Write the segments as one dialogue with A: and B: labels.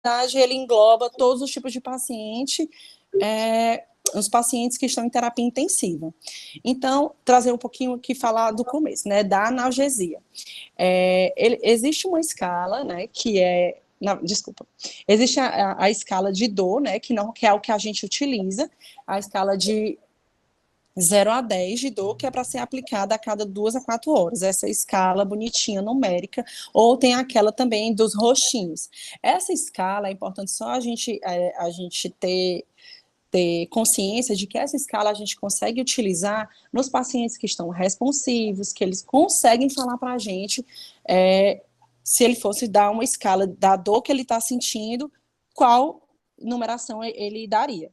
A: verdade, ele engloba todos os tipos de paciente, os pacientes que estão em terapia intensiva. Então, trazer um pouquinho aqui, falar do começo, né, da analgesia. Existe uma escala, né, que é... Não, desculpa. Existe a escala de dor, né, que é o que a gente utiliza, a escala de 0 a 10 de dor, que é para ser aplicada a cada 2 a 4 horas. Essa escala bonitinha, numérica, ou tem aquela também dos roxinhos. Essa escala é importante só a gente ter consciência de que essa escala a gente consegue utilizar nos pacientes que estão responsivos, que eles conseguem falar para a gente, se ele fosse dar uma escala da dor que ele está sentindo, qual numeração ele daria.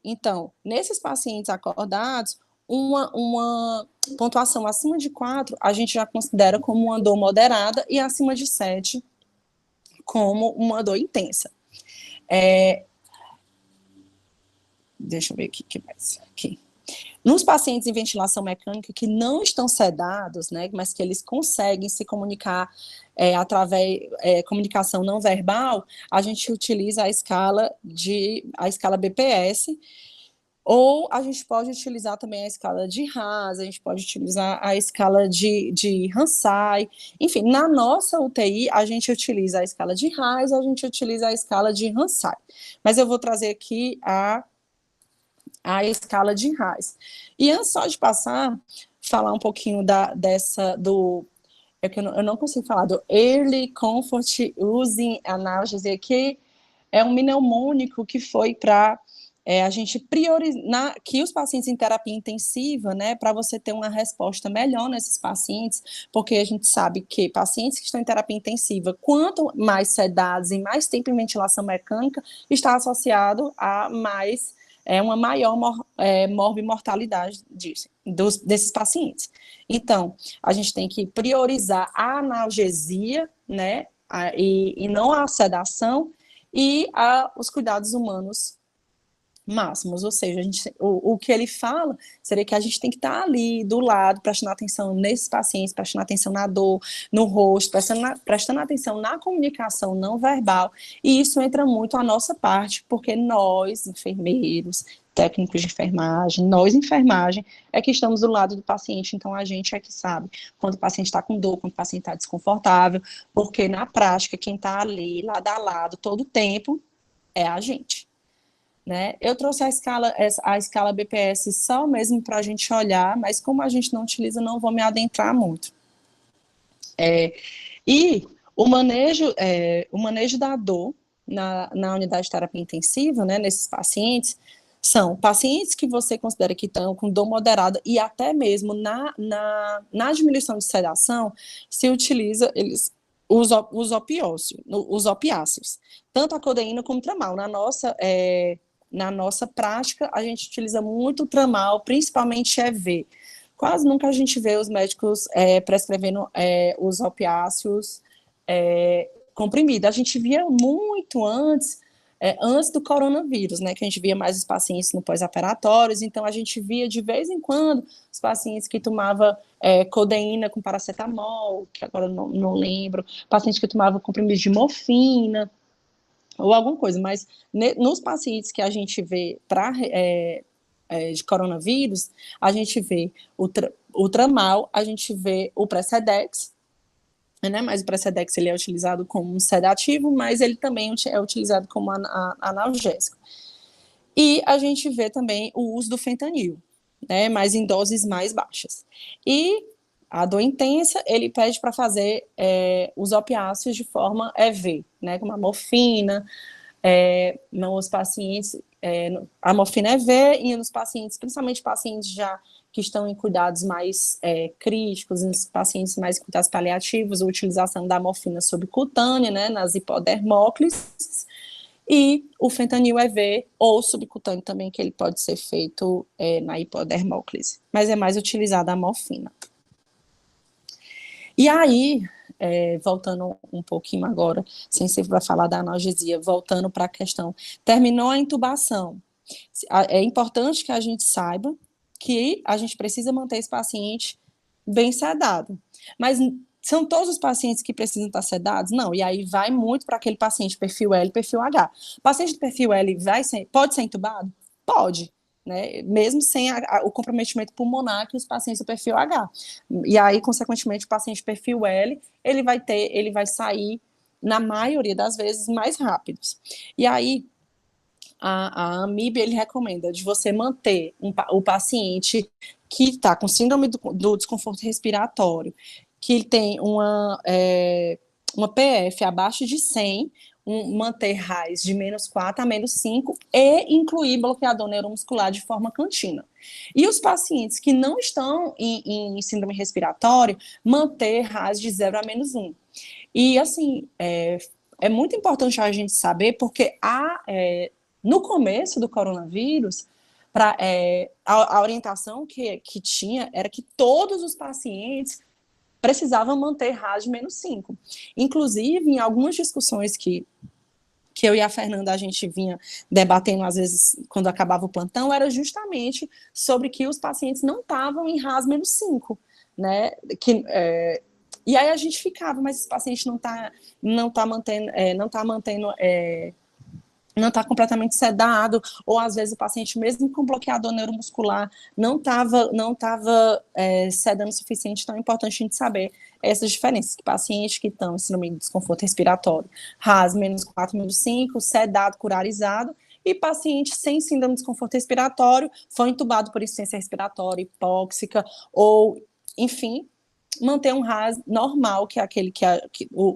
A: Então, nesses pacientes acordados, uma pontuação acima de 4, a gente já considera como uma dor moderada, e acima de 7, como uma dor intensa. Deixa eu ver aqui, que mais? Aqui. Nos pacientes em ventilação mecânica que não estão sedados, né, mas que eles conseguem se comunicar através comunicação não verbal, a gente utiliza a escala BPS, ou a gente pode utilizar também a escala de Haas, a gente pode utilizar a escala de Hansai. Enfim, na nossa UTI, a gente utiliza a escala de Haas, a gente utiliza a escala de Hansai. Mas eu vou trazer aqui a escala de Haas. E antes só de falar um pouquinho eu não consigo falar do Early Comfort Using Analgesia, que é um mnemônico que foi para a gente priorizar que os pacientes em terapia intensiva, né, para você ter uma resposta melhor nesses pacientes, porque a gente sabe que pacientes que estão em terapia intensiva, quanto mais sedados e mais tempo em ventilação mecânica, está associado a uma maior morbimortalidade desses pacientes. Então, a gente tem que priorizar a analgesia, né, e não a sedação, e os cuidados humanos máximos, ou seja, o que ele fala seria que a gente tem que estar ali do lado, prestando atenção nesses pacientes, prestando atenção na dor, no rosto, prestando atenção na comunicação não verbal, e isso entra muito a nossa parte, porque nós, enfermeiros, técnicos de enfermagem, enfermagem, é que estamos do lado do paciente, então a gente é que sabe quando o paciente está com dor, quando o paciente está desconfortável, porque na prática, quem está ali, lado a lado, todo o tempo, é a gente. Né? Eu trouxe a escala BPS só mesmo para a gente olhar, mas como a gente não utiliza, não vou me adentrar muito. E o manejo da dor na unidade de terapia intensiva, né, nesses pacientes, são pacientes que você considera que estão com dor moderada, e até mesmo na diminuição de sedação, se utiliza os opiáceos, tanto a codeína como o tramal. Na nossa prática, a gente utiliza muito o tramal, principalmente EV. Quase nunca a gente vê os médicos prescrevendo os opiáceos comprimidos. A gente via muito antes do coronavírus, né, que a gente via mais os pacientes no pós-operatórios, então a gente via de vez em quando os pacientes que tomavam codeína com paracetamol, que agora não lembro, pacientes que tomavam comprimidos de morfina, ou alguma coisa, mas nos pacientes que a gente vê de coronavírus, a gente vê o tramal, a gente vê o Precedex, né, mas o Precedex ele é utilizado como um sedativo, mas ele também é utilizado como analgésico. E a gente vê também o uso do fentanil, né, mas em doses mais baixas. E a dor intensa, ele pede para fazer os opiáceos de forma EV, né, como a morfina, nos pacientes, a morfina EV, e nos pacientes, principalmente pacientes já que estão em cuidados mais críticos, nos pacientes mais em cuidados paliativos, a utilização da morfina subcutânea, né, nas hipodermóclises, e o fentanil EV, ou subcutâneo também, que ele pode ser feito na hipodermóclise, mas é mais utilizada a morfina. E aí, voltando um pouquinho agora, sem ser para falar da analgesia, voltando para a questão, terminou a intubação. É importante que a gente saiba que a gente precisa manter esse paciente bem sedado. Mas São todos os pacientes que precisam estar sedados? Não, e aí vai muito para aquele paciente perfil L, perfil H. O paciente do perfil L pode ser entubado? Pode, né? Mesmo sem o comprometimento pulmonar que os pacientes do perfil H. E aí, consequentemente, o paciente perfil L, ele vai sair, na maioria das vezes, mais rápidos. E aí, a AMIB, ele recomenda de você manter o paciente que está com síndrome do desconforto respiratório, que tem uma PF abaixo de 100, manter RAIS de -4 a -5 e incluir bloqueador neuromuscular de forma contínua. E os pacientes que não estão em síndrome respiratória, manter RAIS de 0 a -1. E, assim, é muito importante a gente saber, porque no começo do coronavírus, a orientação que tinha era que todos os pacientes precisavam manter RAS de -5. Inclusive, em algumas discussões que eu e a Fernanda, a gente vinha debatendo, às vezes, quando acabava o plantão, era justamente sobre que os pacientes não estavam em RAS -5, né? E aí a gente ficava, mas esse paciente não tá mantendo, não está completamente sedado, ou às vezes o paciente, mesmo com bloqueador neuromuscular, não estava sedando o suficiente. Então é importante a gente saber essas diferenças. Pacientes que estão em síndrome de desconforto respiratório, RAS -4, -5, sedado, curarizado, e paciente sem síndrome de desconforto respiratório, foi entubado por insuficiência respiratória hipóxica, ou, enfim, manter um RAS normal, que é aquele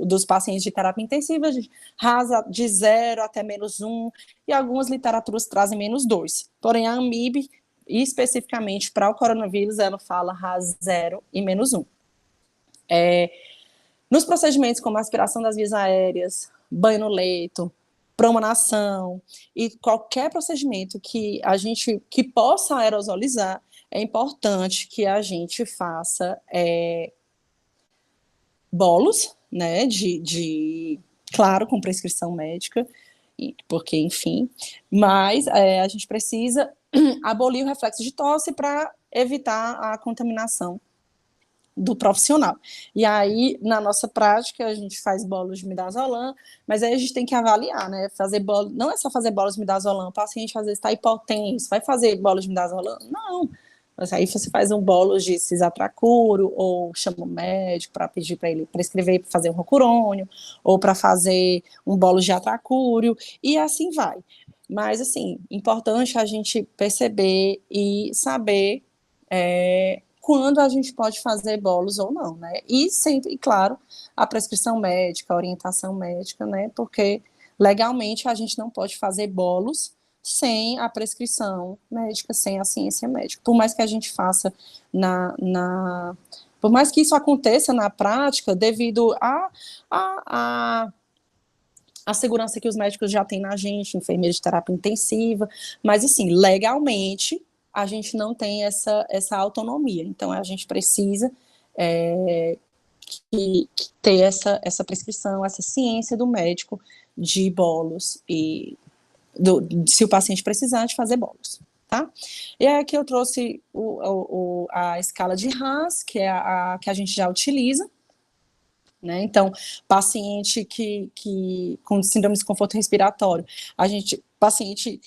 A: dos pacientes de terapia intensiva, RAS de 0 até -1, e algumas literaturas trazem -2. Porém, a AMIB, especificamente para o coronavírus, ela fala RAS 0 e -1. Nos procedimentos como aspiração das vias aéreas, banho no leito, promanação e qualquer procedimento que possa aerosolizar, é importante que a gente faça bolos, né, claro, com prescrição médica, porque, enfim, mas a gente precisa abolir o reflexo de tosse para evitar a contaminação do profissional. E aí, na nossa prática, a gente faz bolos de midazolam, mas aí a gente tem que avaliar, né? Fazer bolo, não é só fazer bolos de midazolam, o paciente às vezes está hipotenso, vai fazer bolos de midazolam? Não. Mas aí você faz um bolo de cisatracuro, ou chama o médico para pedir para ele prescrever para fazer um rocurônio, ou para fazer um bolo de atracúrio, e assim vai. Mas, assim, importante a gente perceber e saber quando a gente pode fazer bolos ou não, né? E sempre, claro, a prescrição médica, a orientação médica, né? Porque legalmente a gente não pode fazer bolos sem a prescrição médica, sem a ciência médica. Por mais que a gente faça por mais que isso aconteça na prática, devido a segurança que os médicos já têm na gente, enfermeiros de terapia intensiva, mas, assim, legalmente, a gente não tem essa autonomia. Então, a gente precisa que ter essa prescrição, essa ciência do médico de bolos, e se o paciente precisar, de fazer bolos. Tá? E aqui eu trouxe a escala de RAS, que é a que a gente já utiliza, né? Então, paciente com síndrome de desconforto respiratório, paciente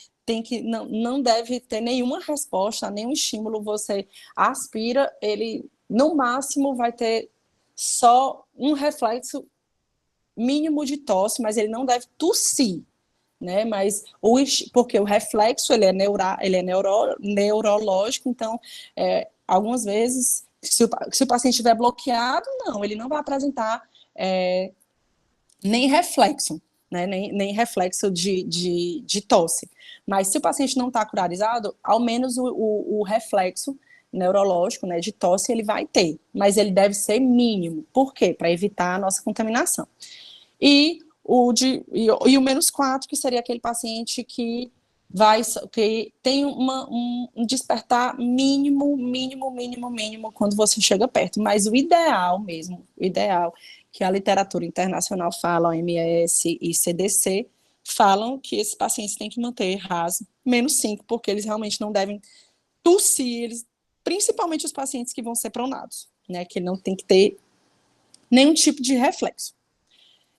A: não deve ter nenhuma resposta, nenhum estímulo, você aspira, ele no máximo vai ter só um reflexo mínimo de tosse, mas ele não deve tossir, né? Mas porque o reflexo ele é neurológico, então algumas vezes se o paciente estiver bloqueado, ele não vai apresentar nem reflexo, né? Nem reflexo de tosse. Mas se o paciente não está curarizado, ao menos o reflexo neurológico, né, de tosse, ele vai ter, mas ele deve ser mínimo. Por quê? Para evitar a nossa contaminação. E o -4, que seria aquele paciente que tem um despertar mínimo quando você chega perto. Mas o ideal mesmo, que a literatura internacional fala, OMS e CDC, falam que esses pacientes têm que manter RAS -5, porque eles realmente não devem tossir, principalmente os pacientes que vão ser pronados, né, que não tem que ter nenhum tipo de reflexo.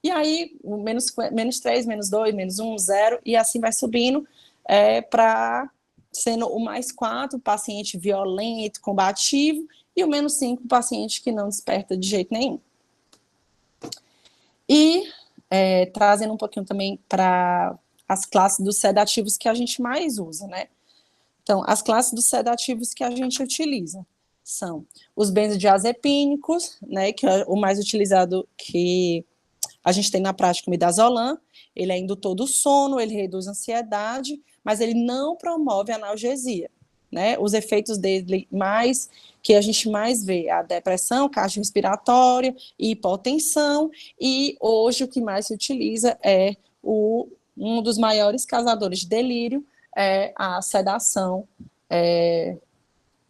A: E aí, o menos 3, menos 2, menos 1, 0, e assim vai subindo para sendo o mais 4, paciente violento, combativo, e o menos 5, paciente que não desperta de jeito nenhum. E trazendo um pouquinho também para as classes dos sedativos que a gente mais usa, né? Então, as classes dos sedativos que a gente utiliza são os benzodiazepínicos, né, que é o mais utilizado que a gente tem na prática, o midazolam. Ele é indutor do sono, ele reduz a ansiedade, mas ele não promove analgesia, né? Os efeitos dele mais que a gente mais vê a depressão cardiorrespiratória, hipotensão, e hoje o que mais se utiliza é um dos maiores causadores de delírio, é a sedação,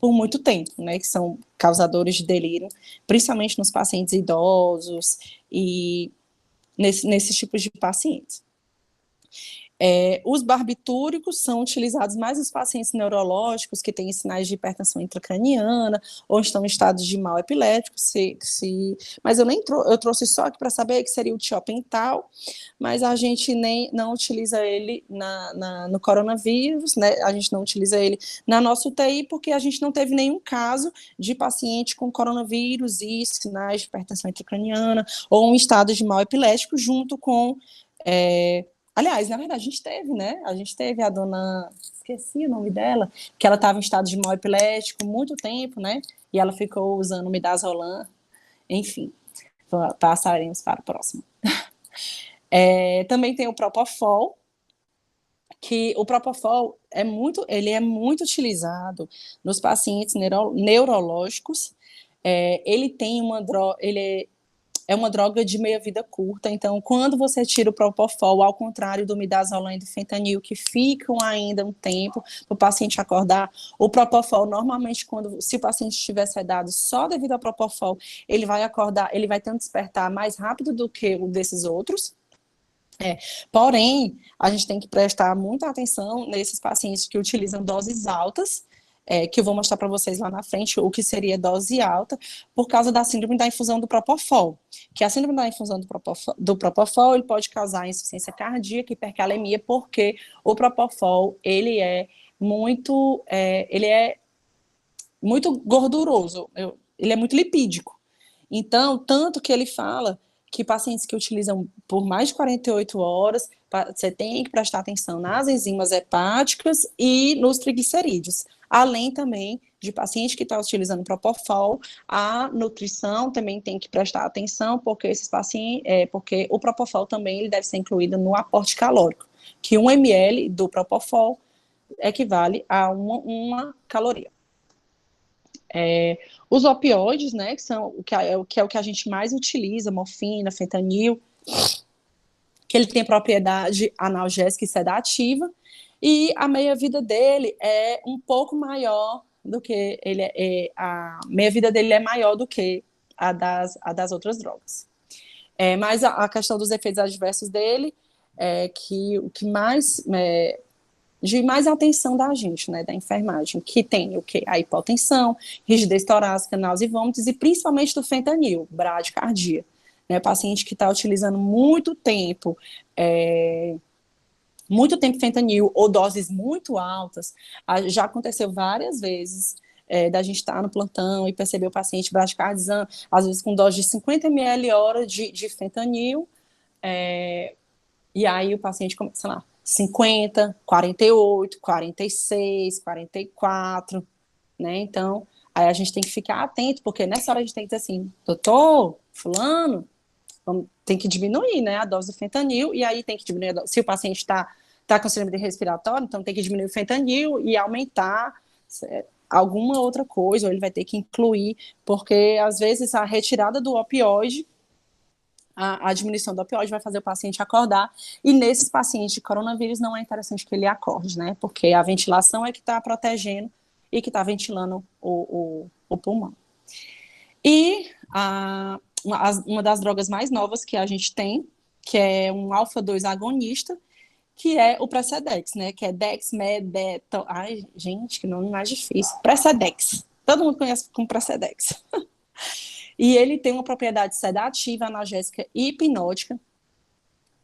A: por muito tempo, né, que são causadores de delírio, principalmente nos pacientes idosos e nesses tipos de pacientes. Os barbitúricos são utilizados mais nos pacientes neurológicos que têm sinais de hipertensão intracraniana ou estão em estados de mal epilético, mas eu trouxe só aqui para saber que seria o tiopental, mas a gente não utiliza ele no coronavírus, né? A gente não utiliza ele na nossa UTI porque a gente não teve nenhum caso de paciente com coronavírus e sinais de hipertensão intracraniana ou um estado de mal epilético junto com aliás, na verdade, a gente teve, né? A gente teve a dona, esqueci o nome dela, que ela estava em estado de mal epilético muito tempo, né? E ela ficou usando midazolam, enfim. Passaremos para o próximo. Também tem o propofol, que o propofol ele é muito utilizado nos pacientes neurológicos. Ele tem ele é uma droga de meia-vida curta, então quando você tira o propofol, ao contrário do midazolam e do fentanil, que ficam ainda um tempo para o paciente acordar, o propofol, normalmente, se o paciente estiver sedado só devido ao propofol, ele vai acordar, ele vai ter um despertar mais rápido do que o desses outros. Porém, a gente tem que prestar muita atenção nesses pacientes que utilizam doses altas, que eu vou mostrar para vocês lá na frente o que seria dose alta, por causa da síndrome da infusão do propofol, que a síndrome da infusão do propofol ele pode causar insuficiência cardíaca, hipercalemia, porque o propofol ele é muito gorduroso, ele é muito lipídico. Então, tanto que ele fala que pacientes que utilizam por mais de 48 horas, você tem que prestar atenção nas enzimas hepáticas e nos triglicerídeos. Além também de paciente que está utilizando propofol, a nutrição também tem que prestar atenção, porque esses pacientes, porque o propofol também ele deve ser incluído no aporte calórico, que 1 ml do propofol equivale a uma caloria. Os opioides, né, que são o que a gente mais utiliza, morfina, fentanil, que ele tem propriedade analgésica e sedativa, e a meia-vida dele é um pouco maior do que a meia-vida dele é maior do que a das outras drogas. Mas a questão dos efeitos adversos dele é que o que mais de mais atenção da gente, né, da enfermagem, que tem o quê? A hipotensão, rigidez torácica, náusea e vômitos, e principalmente do fentanil, bradicardia. Né, paciente que está utilizando muito tempo fentanil ou doses muito altas, já aconteceu várias vezes da gente estar no plantão e perceber o paciente bradicardizando, às vezes com dose de 50 ml hora de fentanil, e aí o paciente começa, sei lá, 50, 48, 46, 44, né? Então, aí a gente tem que ficar atento, porque nessa hora a gente tem que dizer assim, doutor, fulano, tem que diminuir, né, a dose do fentanil, e aí tem que diminuir a dose. Se o paciente está com síndrome respiratória, então tem que diminuir o fentanil e aumentar alguma outra coisa, ou ele vai ter que incluir, porque às vezes a retirada do opioide, a diminuição do opioide vai fazer o paciente acordar, e nesses pacientes de coronavírus não é interessante que ele acorde, né, porque a ventilação é que está protegendo e que está ventilando o pulmão. E uma das drogas mais novas que a gente tem, que é um alfa-2 agonista, que é o Precedex, né, que é dexmedetomidine. Ai, gente, que nome mais difícil. Precedex. Todo mundo conhece como Precedex. e ele tem uma propriedade sedativa, analgésica e hipnótica.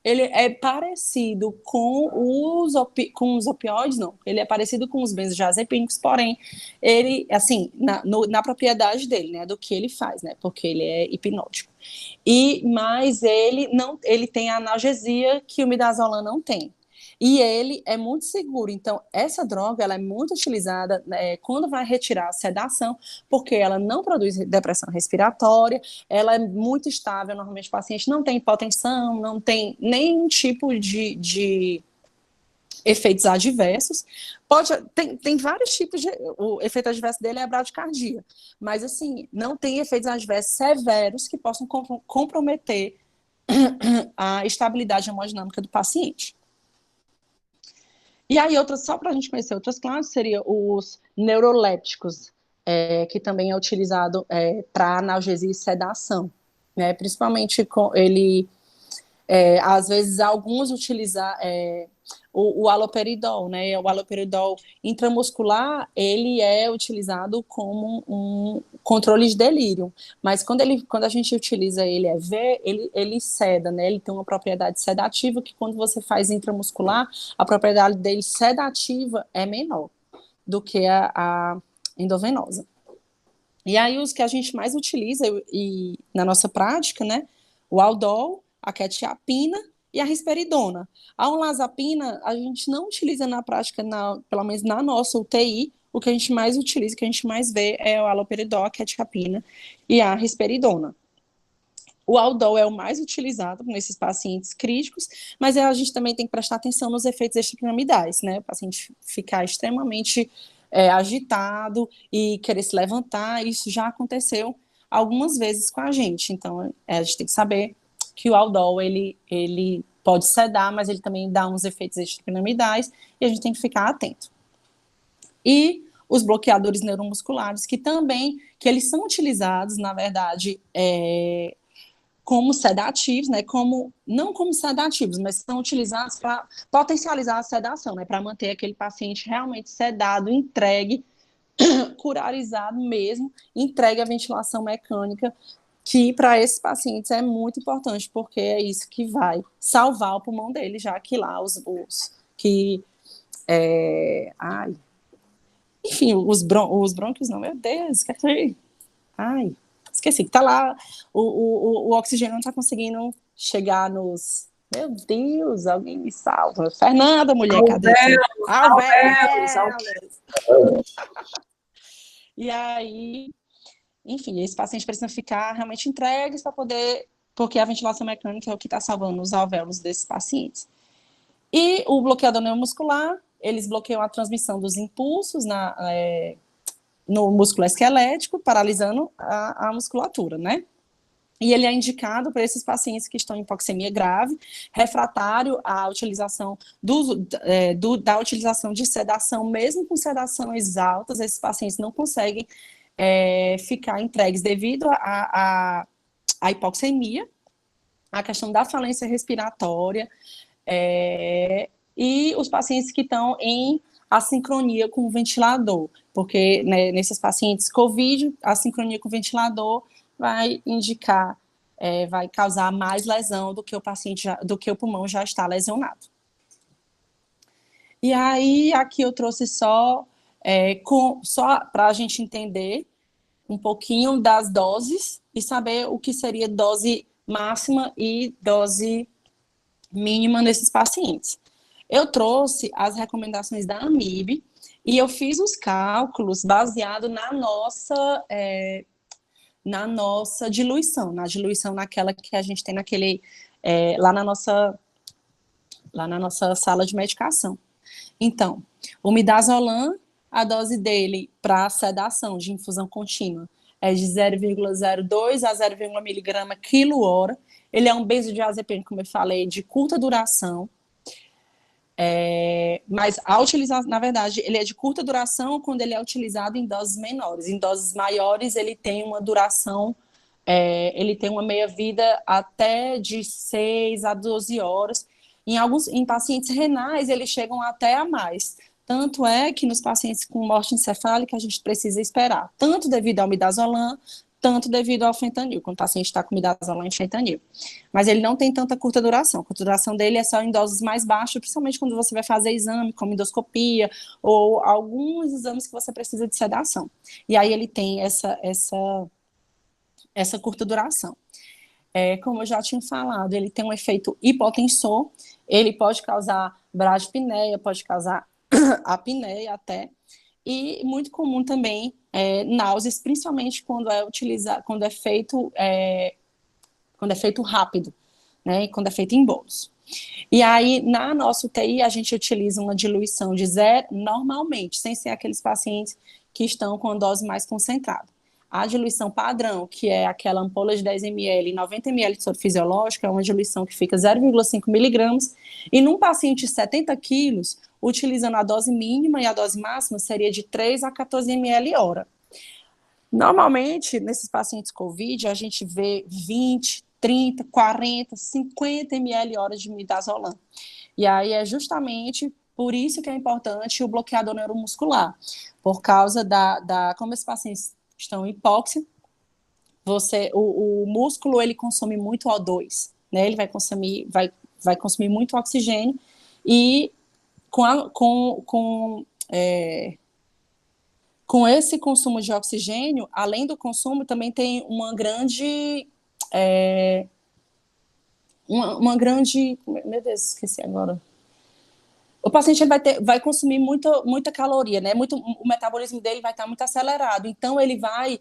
A: Ele é parecido com com os opioides, não. Ele é parecido com os benzodiazepínicos, porém, ele, assim, na propriedade dele, né, do que ele faz, né, porque ele é hipnótico. Mas ele tem a analgesia que o midazolam não tem. E ele é muito seguro. Então, essa droga ela é muito utilizada quando vai retirar a sedação, porque ela não produz depressão respiratória, ela é muito estável. Normalmente, o paciente não tem hipotensão, não tem nenhum tipo de efeitos adversos. Tem vários tipos de. O efeito adverso dele é a bradicardia, mas, assim, não tem efeitos adversos severos que possam comprometer a estabilidade hemodinâmica do paciente. E aí, só para a gente conhecer outras classes, seria os neurolépticos, que também é utilizado para analgesia e sedação, né? Principalmente às vezes alguns utilizam o haloperidol, né? O haloperidol intramuscular, ele é utilizado como um controle de delírio, mas quando a gente utiliza ele EV, ele seda, né? Ele tem uma propriedade sedativa que quando você faz intramuscular, a propriedade dele sedativa é menor do que a endovenosa. E aí os que a gente mais utiliza na nossa prática, né? O Aldol, a quetiapina e a risperidona. A olanzapina a gente não utiliza na prática, pelo menos na nossa UTI. O que a gente mais utiliza, o que a gente mais vê é o haloperidol, a quetiapina e a risperidona. O Aldol é o mais utilizado nesses pacientes críticos, mas a gente também tem que prestar atenção nos efeitos extrapiramidais, né? O paciente ficar extremamente agitado e querer se levantar, isso já aconteceu algumas vezes com a gente. Então, a gente tem que saber que o Aldol, ele pode sedar, mas ele também dá uns efeitos extrapiramidais e a gente tem que ficar atento. E os bloqueadores neuromusculares, que eles são utilizados, na verdade, como sedativos, né, não como sedativos, mas são utilizados para potencializar a sedação, né, para manter aquele paciente realmente sedado, entregue, curarizado mesmo, entregue à ventilação mecânica, que para esses pacientes é muito importante, porque é isso que vai salvar o pulmão dele, já que lá enfim, os brônquios, não, meu Deus, esqueci. Esqueci que tá lá, o oxigênio não tá conseguindo chegar nos. Meu Deus, alguém me salva. Fernanda, mulher, cadê tu? Alvéolos. E aí, enfim, esses pacientes precisam ficar realmente entregues para poder, porque a ventilação mecânica é o que está salvando os alvéolos desses pacientes. E o bloqueador neuromuscular, eles bloqueiam a transmissão dos impulsos no músculo esquelético, paralisando a musculatura, né? E ele é indicado para esses pacientes que estão em hipoxemia grave, refratário à utilização da utilização de sedação, mesmo com sedações altas, esses pacientes não conseguem ficar entregues devido à hipoxemia, a questão da falência respiratória, e os pacientes que estão em assincronia com o ventilador, porque né, nesses pacientes COVID, a sincronia com o ventilador vai indicar, vai causar mais lesão do que do que o pulmão já está lesionado. E aí, aqui eu trouxe só para a gente entender um pouquinho das doses e saber o que seria dose máxima e dose mínima nesses pacientes. Eu trouxe as recomendações da AMIB e eu fiz os cálculos baseado na nossa diluição, naquela que a gente tem lá na nossa sala de medicação. Então, o midazolam, a dose dele para sedação de infusão contínua é de 0,02 a 0,1 miligrama quilo-hora. Ele é um benzodiazepínico, como eu falei, de curta duração. Mas na verdade, ele é de curta duração quando ele é utilizado em doses menores. Em doses maiores, ele tem uma duração, ele tem uma meia-vida até de 6 a 12 horas. Em pacientes renais, eles chegam até a mais. Tanto é que nos pacientes com morte encefálica, a gente precisa esperar, tanto devido ao midazolam, tanto devido ao fentanil, quando o paciente está com midazolam e fentanil. Mas ele não tem tanta curta duração. A curta duração dele é só em doses mais baixas, principalmente quando você vai fazer exame, como endoscopia, ou alguns exames que você precisa de sedação. E aí ele tem essa curta duração. Como eu já tinha falado, ele tem um efeito hipotensor, ele pode causar bradipineia, pode causar apneia até, e muito comum também náuseas, principalmente quando é feito rápido, né, e quando é feito em bolos. E aí, na nossa UTI, a gente utiliza uma diluição de zero, normalmente, sem ser aqueles pacientes que estão com a dose mais concentrada. A diluição padrão, que é aquela ampola de 10 ml e 90 ml de soro fisiológico, é uma diluição que fica 0,5 miligramas, e num paciente de 70 quilos, utilizando a dose mínima e a dose máxima, seria de 3 a 14 ml hora. Normalmente, nesses pacientes COVID, a gente vê 20, 30, 40, 50 ml hora de midazolam. E aí é justamente por isso que é importante o bloqueador neuromuscular, por causa como esses pacientes estão em hipóxia, o músculo ele consome muito O2, né? Ele vai consumir muito oxigênio e com esse consumo de oxigênio, além do consumo, também tem uma grande. Meu Deus, esqueci agora. O paciente vai consumir muita caloria, né? O metabolismo dele vai estar muito acelerado. Então, ele vai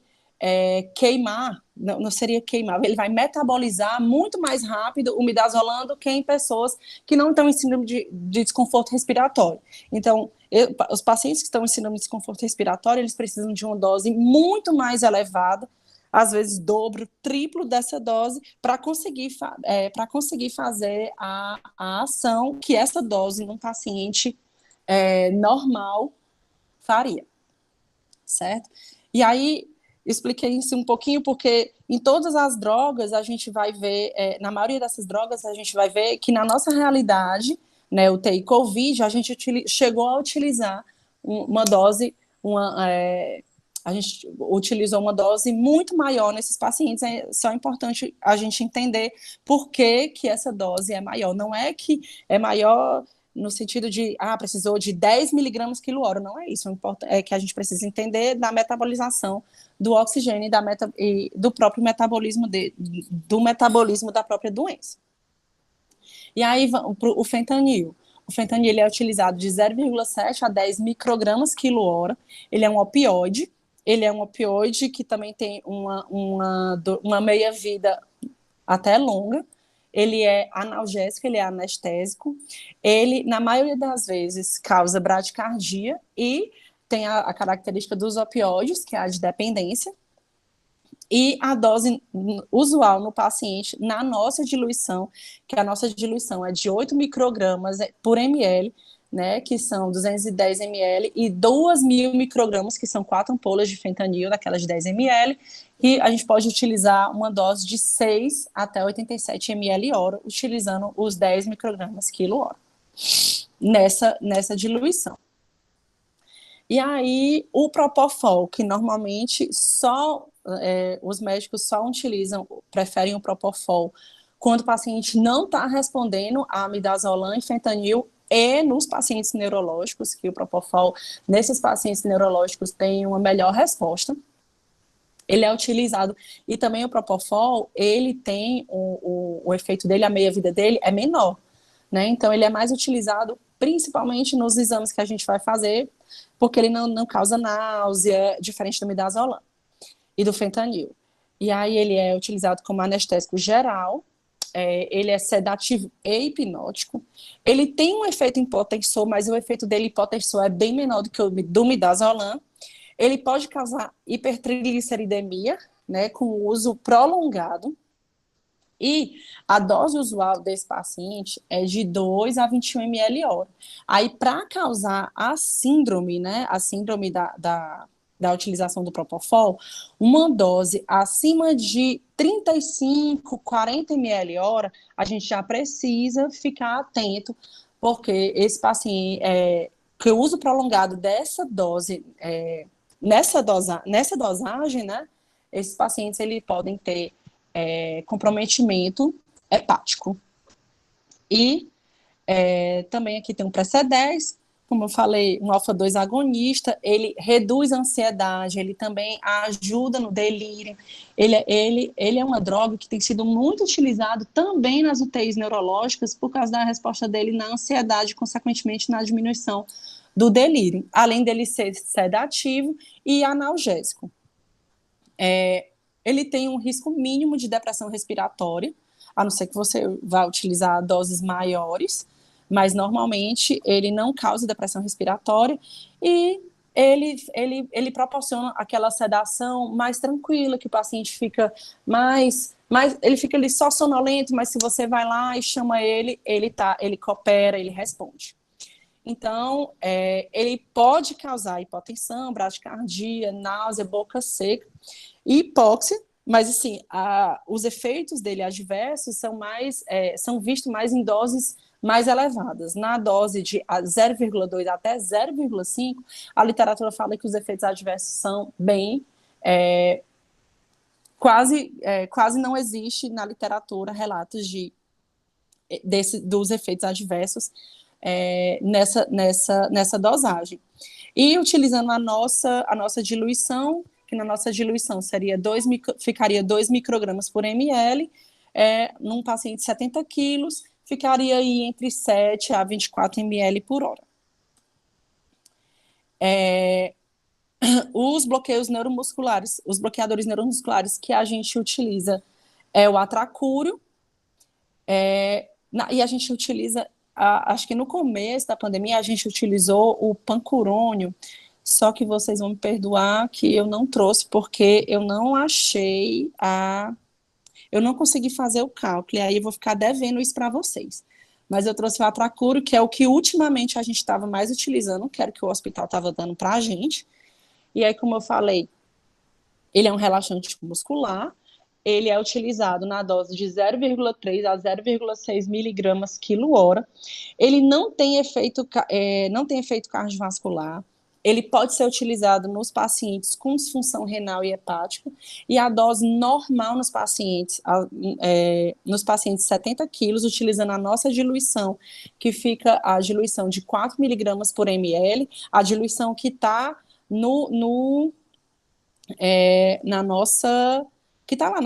A: queimar, não seria queimar, ele vai metabolizar muito mais rápido o midazolam do que em pessoas que não estão em síndrome de desconforto respiratório. Então, os pacientes que estão em síndrome de desconforto respiratório, eles precisam de uma dose muito mais elevada, às vezes dobro, triplo dessa dose, para conseguir fazer a ação que essa dose num paciente normal faria, certo? E aí, expliquei isso um pouquinho porque em todas as drogas a gente vai ver, na maioria dessas drogas a gente vai ver que na nossa realidade, né, o UTI COVID, a gente chegou a utilizar uma dose, a gente utilizou uma dose muito maior nesses pacientes. É só importante a gente entender por que essa dose é maior. Não é que é maior no sentido de, precisou de 10 miligramas quilo hora, não é isso. É que a gente precisa entender da metabolização do oxigênio e do próprio metabolismo do metabolismo da própria doença. E aí, o fentanil. O fentanil ele é utilizado de 0,7 a 10 microgramas quilo hora. Ele é um opioide. Ele é um opioide que também tem uma meia-vida até longa. Ele é analgésico, ele é anestésico. Ele, na maioria das vezes, causa bradicardia e tem a característica dos opioides, que é a de dependência. E a dose usual no paciente, na nossa diluição, que a nossa diluição é de 8 microgramas por ml, né, que são 210 ml, e 2.000 microgramas, que são 4 ampolas de fentanil, daquelas de 10 ml, e a gente pode utilizar uma dose de 6 até 87 ml hora, utilizando os 10 microgramas quilo hora, nessa diluição. E aí, o Propofol, que normalmente os médicos só preferem o Propofol quando o paciente não está respondendo a midazolam e fentanil, e nos pacientes neurológicos, que o Propofol, nesses pacientes neurológicos, tem uma melhor resposta. Ele é utilizado, e também o Propofol, ele tem o efeito dele, a meia-vida dele é menor, né? Então, ele é mais utilizado principalmente nos exames que a gente vai fazer, porque ele não causa náusea, diferente do midazolam e do fentanil. E aí ele é utilizado como anestésico geral, ele é sedativo e hipnótico. Ele tem um efeito hipotensor, mas o efeito dele hipotensor é bem menor do que o do midazolam. Ele pode causar hipertrigliceridemia, né, com o uso prolongado. E a dose usual desse paciente é de 2 a 21 ml hora. Aí, para causar a síndrome, né, a síndrome da utilização do Propofol, uma dose acima de 35, 40 ml hora, a gente já precisa ficar atento, porque esse paciente, que o uso prolongado dessa dose, nessa dosagem, né, esses pacientes eles podem ter comprometimento hepático. E também aqui tem um pré-C10, como eu falei, um alfa-2 agonista, ele reduz a ansiedade, ele também ajuda no delírio. Ele é uma droga que tem sido muito utilizado também nas UTIs neurológicas por causa da resposta dele na ansiedade, consequentemente na diminuição do delírio, além dele ser sedativo e analgésico. Ele tem um risco mínimo de depressão respiratória, a não ser que você vá utilizar doses maiores, mas normalmente ele não causa depressão respiratória e ele proporciona aquela sedação mais tranquila, que o paciente fica ele fica ali só sonolento, mas se você vai lá e chama ele coopera, ele responde. Então, ele pode causar hipotensão, bradicardia, náusea, boca seca e hipóxia, mas assim, os efeitos dele adversos são vistos mais em doses mais elevadas. Na dose de 0,2 até 0,5, a literatura fala que os efeitos adversos são bem quase não existe na literatura relatos dos efeitos adversos nessa dosagem. E utilizando a nossa diluição, que na nossa diluição ficaria 2 microgramas por ml, num paciente de 70 quilos, ficaria aí entre 7 a 24 ml por hora. Os bloqueios neuromusculares, os bloqueadores neuromusculares que a gente utiliza é o atracúrio, e a gente utiliza, acho que no começo da pandemia, a gente utilizou o pancurônio, só que vocês vão me perdoar que eu não trouxe, porque eu não achei eu não consegui fazer o cálculo, e aí eu vou ficar devendo isso para vocês. Mas eu trouxe o atracúrio, que é o que ultimamente a gente estava mais utilizando, que era o que o hospital estava dando para a gente. E aí, como eu falei, ele é um relaxante muscular, ele é utilizado na dose de 0,3 a 0,6 miligramas quilo-hora. Ele não tem efeito cardiovascular. Ele pode ser utilizado nos pacientes com disfunção renal e hepática, e a dose normal nos pacientes de 70 quilos, utilizando a nossa diluição, que fica a diluição de 4 miligramas por ml, a diluição que está na nossa, que está lá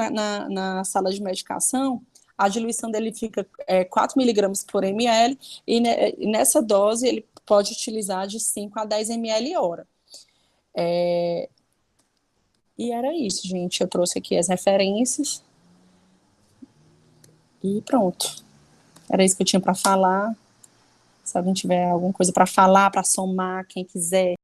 A: na sala de medicação, a diluição dele fica 4 miligramas por ml, e nessa dose ele pode utilizar de 5 a 10 ml hora. E era isso, gente. Eu trouxe aqui as referências. E pronto. Era isso que eu tinha para falar. Se alguém tiver alguma coisa para falar, para somar, quem quiser.